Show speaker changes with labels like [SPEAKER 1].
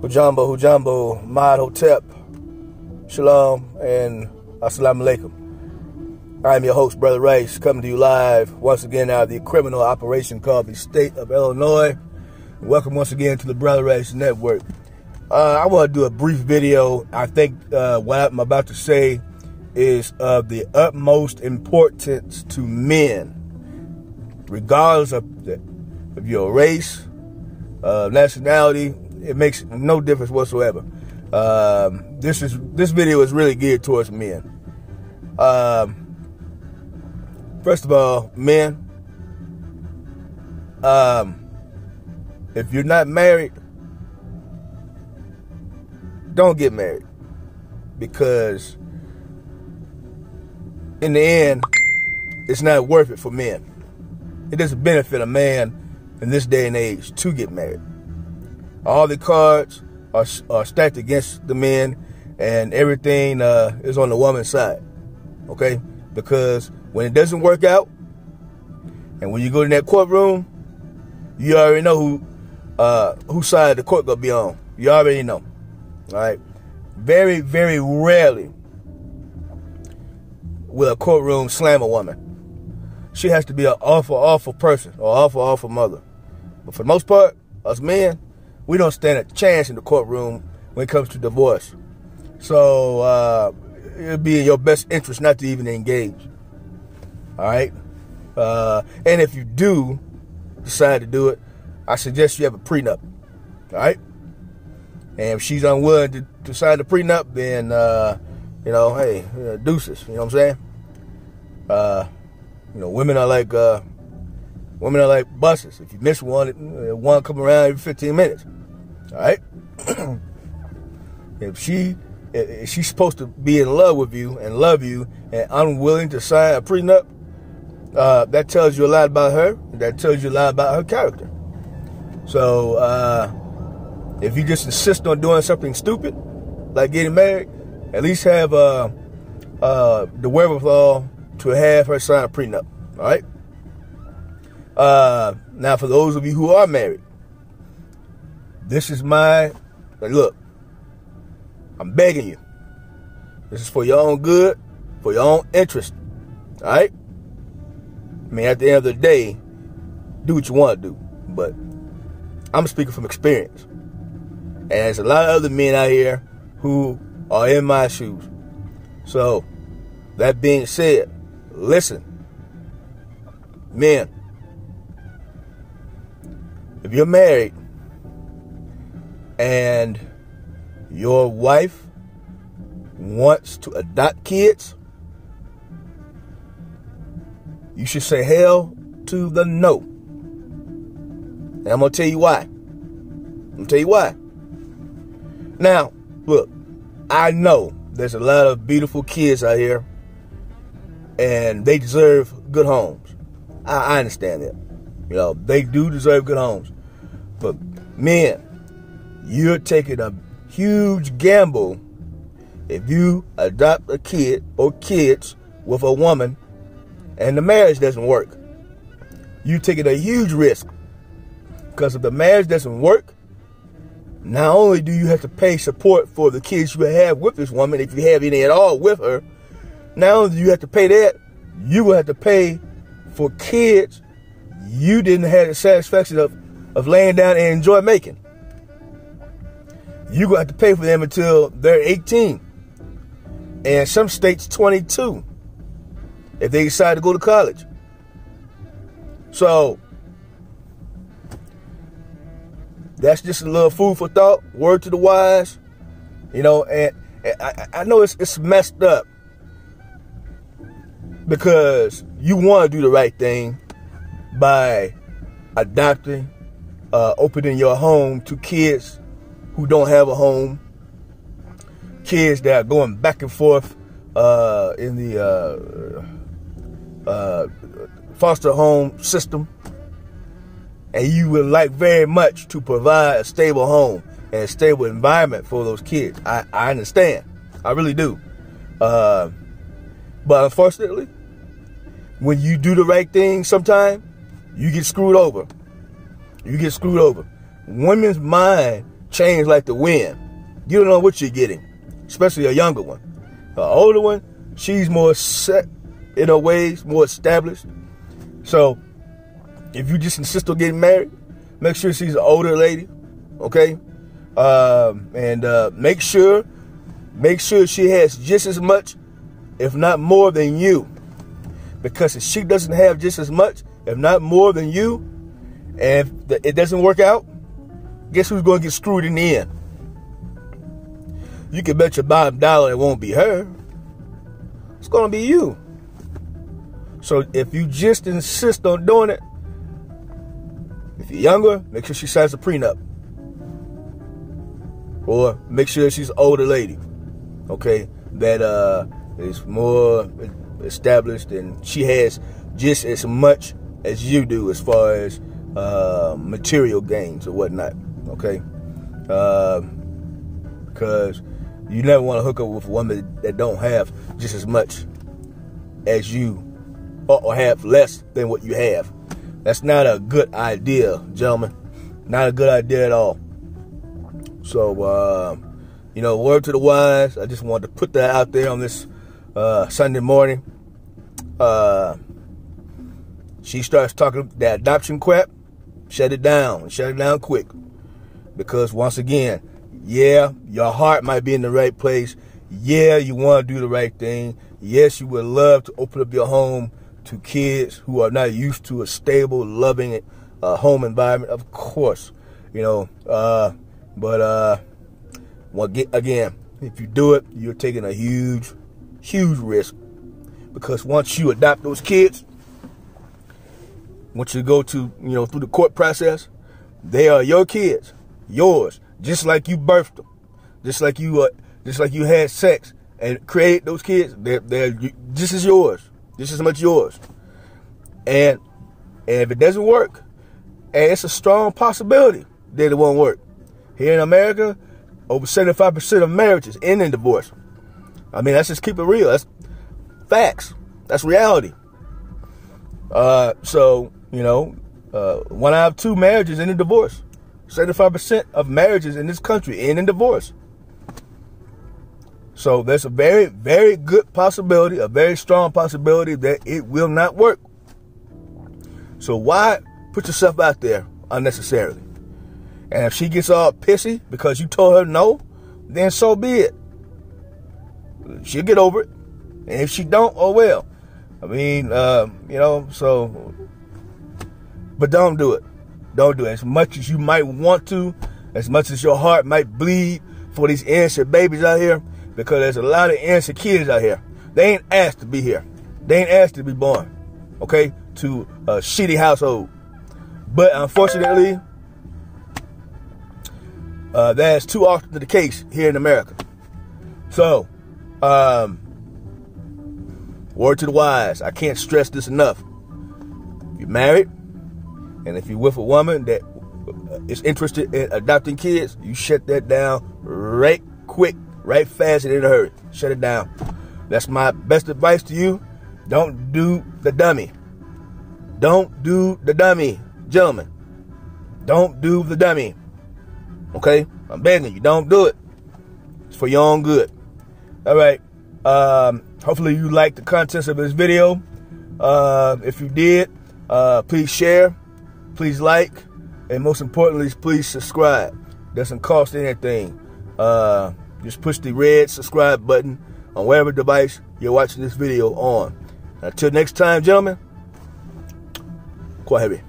[SPEAKER 1] Hujambo, Mad Hotep, Shalom, and Assalamu Alaikum. I'm your host, Brother Rice, coming to you live once again out of the criminal operation called the State of Illinois. Welcome once again to the Brother Rice Network. I want to do a brief video. I think what I'm about to say is of the utmost importance to men, regardless of your race, nationality. It makes no difference whatsoever. This video is really geared towards men. First of all, men, if you're not married, don't get married, because in the end, it's not worth it for men. It doesn't benefit a man in this day and age to get married. All the cards are stacked against the men, and everything is on the woman's side, okay? Because when it doesn't work out, and when you go to that courtroom, you already know whose side the court gonna be on. You already know, all right? Very, very rarely will a courtroom slam a woman. She has to be an awful, awful person or awful, awful mother. But for the most part, us men, we don't stand a chance in the courtroom when it comes to divorce. So it'll be in your best interest not to even engage. All right? And if you do decide to do it, I suggest you have a prenup. All right? And if she's unwilling to sign the prenup, then, hey, deuces. You know what I'm saying? Women are like buses. If you miss one, one come around every 15 minutes. All right? If she's supposed to be in love with you and love you and unwilling to sign a prenup, that tells you a lot about her. That tells you a lot about her character. So if you just insist on doing something stupid, like getting married, at least have the wherewithal to have her sign a prenup. All right? Now, for those of you who are married, this is look, I'm begging you. This is for your own good, for your own interest. All right? I mean, at the end of the day, do what you want to do. But I'm speaking from experience. And there's a lot of other men out here who are in my shoes. So, that being said, listen, men, if you're married and your wife wants to adopt kids, you should say hell to the no. And I'm going to tell you why. Now, look, I know there's a lot of beautiful kids out here, and they deserve good homes. I understand that. They do deserve good homes. But, men, you're taking a huge gamble if you adopt a kid or kids with a woman and the marriage doesn't work. You're taking a huge risk. Because if the marriage doesn't work, not only do you have to pay support for the kids you have with this woman, if you have any at all with her, not only do you have to pay that, you will have to pay for kids you didn't have the satisfaction of laying down and enjoy making. You're going to have to pay for them until they're 18. And some states 22 if they decide to go to college. So that's just a little food for thought, word to the wise. And I know it's messed up, because you want to do the right thing by adopting, opening your home to kids who don't have a home, kids that are going back and forth in the foster home system, and you would like very much to provide a stable home and a stable environment for those kids. I understand. I really do. But unfortunately, when you do the right thing, sometimes you get screwed over. Women's mind change like the wind. You don't know what you're getting, especially a younger one. An older one, she's more set in her ways, more established. So if you just insist on getting married, make sure she's an older lady, okay? And make sure she has just as much, if not more than you. Because if she doesn't have just as much, if not more than you, and if it doesn't work out, guess who's going to get screwed in the end? You can bet your bottom dollar it won't be her. It's going to be you. So if you just insist on doing it, if you're younger, make sure she signs a prenup. Or make sure she's an older lady, okay, that is more established and she has just as much as you do as far as material gains or whatnot, okay? Because you never want to hook up with a woman that don't have just as much as you or have less than what you have. That's not a good idea, gentlemen. Not a good idea at all. So, you know, word to the wise. I just wanted to put that out there on this Sunday morning. She starts talking that adoption crap. Shut it down. Shut it down quick. Because once again, yeah, your heart might be in the right place. Yeah, you want to do the right thing. Yes, you would love to open up your home to kids who are not used to a stable, loving home environment. Of course, you know, but again, if you do it, you're taking a huge risk. Because once you adopt those kids, once you go to, you know, through the court process, they are your kids, yours, just like you birthed them, just like you had sex and created those kids. They're just as yours, just as much yours. And if it doesn't work, and it's a strong possibility that it won't work. Here in America, over 75% of marriages end in divorce. I mean, let's just keep it real. That's facts. That's reality. So, you know, 1 out of 2 marriages end in divorce. 75% of marriages in this country end in divorce. So there's a very, very good possibility, a very strong possibility that it will not work. So why put yourself out there unnecessarily? And if she gets all pissy because you told her no, then so be it. She'll get over it. And if she don't, oh well. I mean, you know, so, but don't do it. Don't do it. As much as you might want to, as much as your heart might bleed for these innocent babies out here, because there's a lot of innocent kids out here. They ain't asked to be here. They ain't asked to be born, okay, to a shitty household. But unfortunately, that's too often the case here in America. So, word to the wise. I can't stress this enough. If you're married, and if you're with a woman that is interested in adopting kids, you shut that down right quick, right fast, and in a hurry. Shut it down. That's my best advice to you. Don't do the dummy. Don't do the dummy, gentlemen. Don't do the dummy. Okay? I'm begging you, don't do it. It's for your own good. All right. Hopefully you liked the contents of this video. If you did, please share, please like, and most importantly, please subscribe. Doesn't cost anything. Just push the red subscribe button on whatever device you're watching this video on. Until next time, gentlemen, quite heavy.